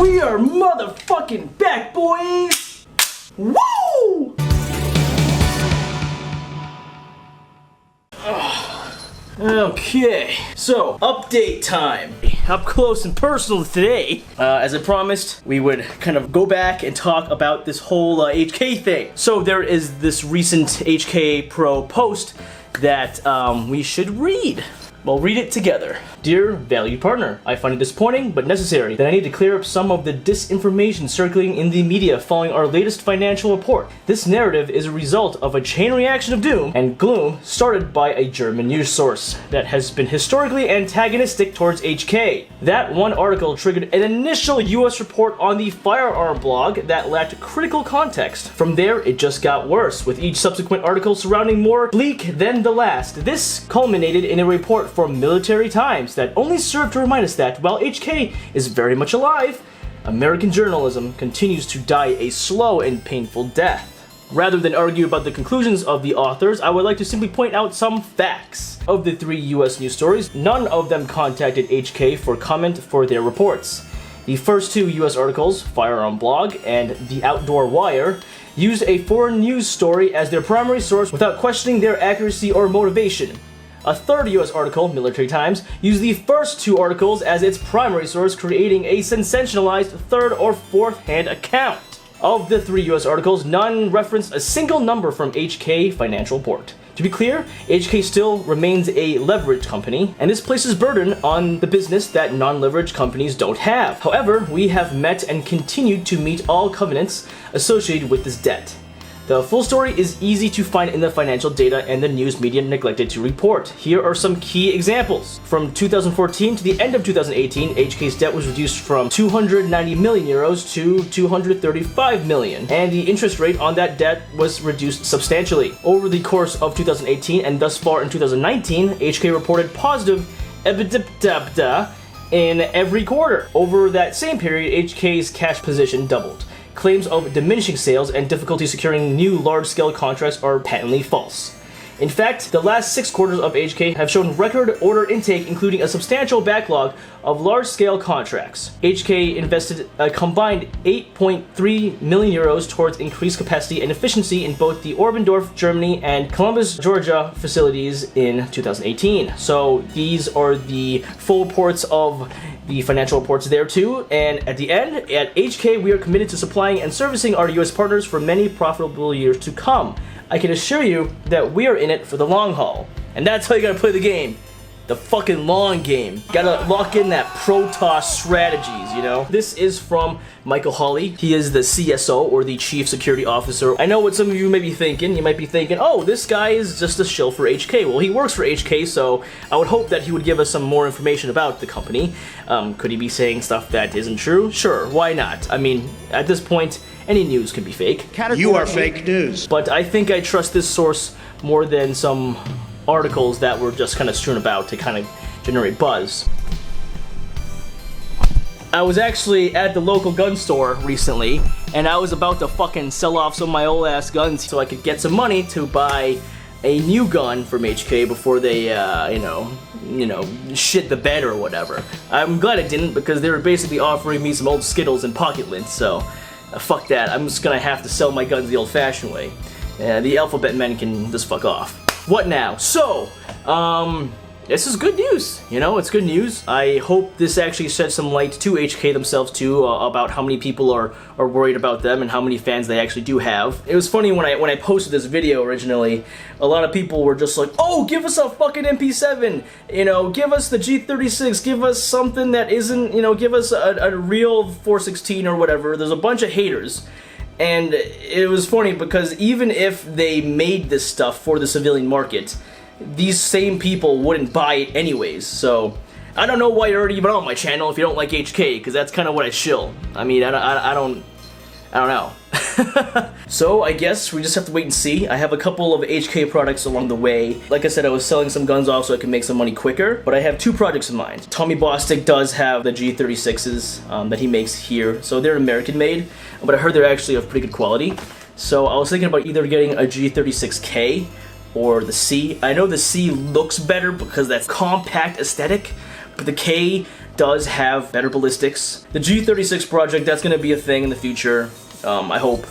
We are motherfucking back, boys! Woo! Okay, so update time. Up close and personal today. As I promised, we would kind of go back and talk about this whole HK thing. So there is this recent HK Pro post that we should read. We'll read it together. Dear valued partner, I find it disappointing but necessary that I need to clear up some of the disinformation circulating in the media following our latest financial report. This narrative is a result of a chain reaction of doom and gloom started by a German news source that has been historically antagonistic towards HK. That one article triggered an initial US report on the Firearm Blog that lacked critical context. From there, it just got worse, with each subsequent article surrounding more bleak than the last. This culminated in a report from Military Times that only served to remind us that, while HK is very much alive, American journalism continues to die a slow and painful death. Rather than argue about the conclusions of the authors, I would like to simply point out some facts. Of the 3 US news stories, none of them contacted HK for comment for their reports. The first 2 US articles, Firearm Blog and The Outdoor Wire, used a foreign news story as their primary source without questioning their accuracy or motivation. A third US article, Military Times, used the first 2 articles as its primary source, creating a sensationalized third or fourth hand account. Of the 3 US articles, none referenced a single number from HK Financial Report. To be clear, HK still remains a leveraged company, and this places burden on the business that non-leveraged companies don't have. However, we have met and continued to meet all covenants associated with this debt. The full story is easy to find in the financial data and the news media neglected to report. Here are some key examples. From 2014 to the end of 2018, HK's debt was reduced from 290 million euros to 235 million, and the interest rate on that debt was reduced substantially. Over the course of 2018 and thus far in 2019, HK reported positive EBITDA in every quarter. Over that same period, HK's cash position doubled. Claims of diminishing sales and difficulty securing new large-scale contracts are patently false. In fact, the last 6 quarters of HK have shown record order intake, including a substantial backlog of large-scale contracts. HK invested a combined 8.3 million euros towards increased capacity and efficiency in both the Oberndorf, Germany and Columbus, Georgia facilities in 2018. So these are the full reports of the financial reports there too, and at the end, at HK we are committed to supplying and servicing our US partners for many profitable years to come. I can assure you that we are in it for the long haul. And that's how you gotta play the game. The fucking long game. Gotta lock in that Protoss strategies, you know? This is from Michael Hawley. He is the CSO, or the Chief Security Officer. I know what some of you may be thinking. You might be thinking, oh, this guy is just a shill for HK. Well, he works for HK, so I would hope that he would give us some more information about the company. Could he be saying stuff that isn't true? Sure, why not? I mean, at this point, any news can be fake. You are fake news. But I think I trust this source more than some articles that were just kind of strewn about to kind of generate buzz. I was actually at the local gun store recently, and I was about to fucking sell off some of my old ass guns so I could get some money to buy a new gun from HK before they, shit the bed or whatever. I'm glad I didn't, because they were basically offering me some old Skittles and pocket lints, so fuck that. I'm just gonna have to sell my guns the old-fashioned way. The alphabet men can just fuck off. What now? So, this is good news. You know, it's good news. I hope this actually sheds some light to HK themselves too, about how many people are worried about them and how many fans they actually do have. It was funny when I posted this video originally, a lot of people were just like, oh, give us a fucking MP7, you know, give us the G36, give us something that isn't, you know, give us a real 416 or whatever. There's a bunch of haters. And it was funny because even if they made this stuff for the civilian market, these same people wouldn't buy it anyways. So I don't know why you're even on my channel if you don't like HK, because that's kind of what I shill. I mean, I don't know. So I guess we just have to wait and see. I have a couple of HK products along the way. Like I said, I was selling some guns off so I can make some money quicker, but I have 2 projects in mind. Tommy Bostic does have the G36s that he makes here, so they're American made, but I heard they're actually of pretty good quality. So I was thinking about either getting a G36K or the C. I know the C looks better because that's compact aesthetic, but the K does have better ballistics. The G36 project, that's going to be a thing in the future, I hope.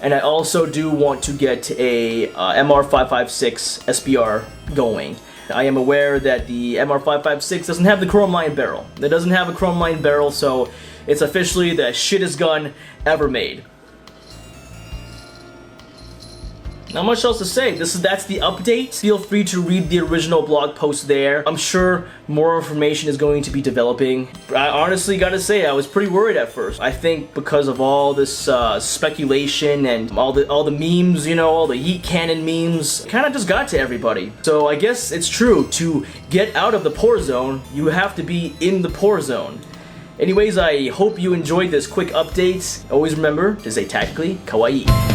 And I also do want to get a MR556 SBR going. I am aware that the MR556 doesn't have the chrome lined barrel. It doesn't have a chrome lined barrel, so it's officially the shittest gun ever made. Not much else to say. That's the update. Feel free to read the original blog post there. I'm sure more information is going to be developing. I honestly gotta say, I was pretty worried at first. I think because of all this speculation and all the memes, you know, all the yeet cannon memes, kind of just got to everybody. So I guess it's true. To get out of the poor zone, you have to be in the poor zone. Anyways, I hope you enjoyed this quick update. Always remember to stay tactically kawaii.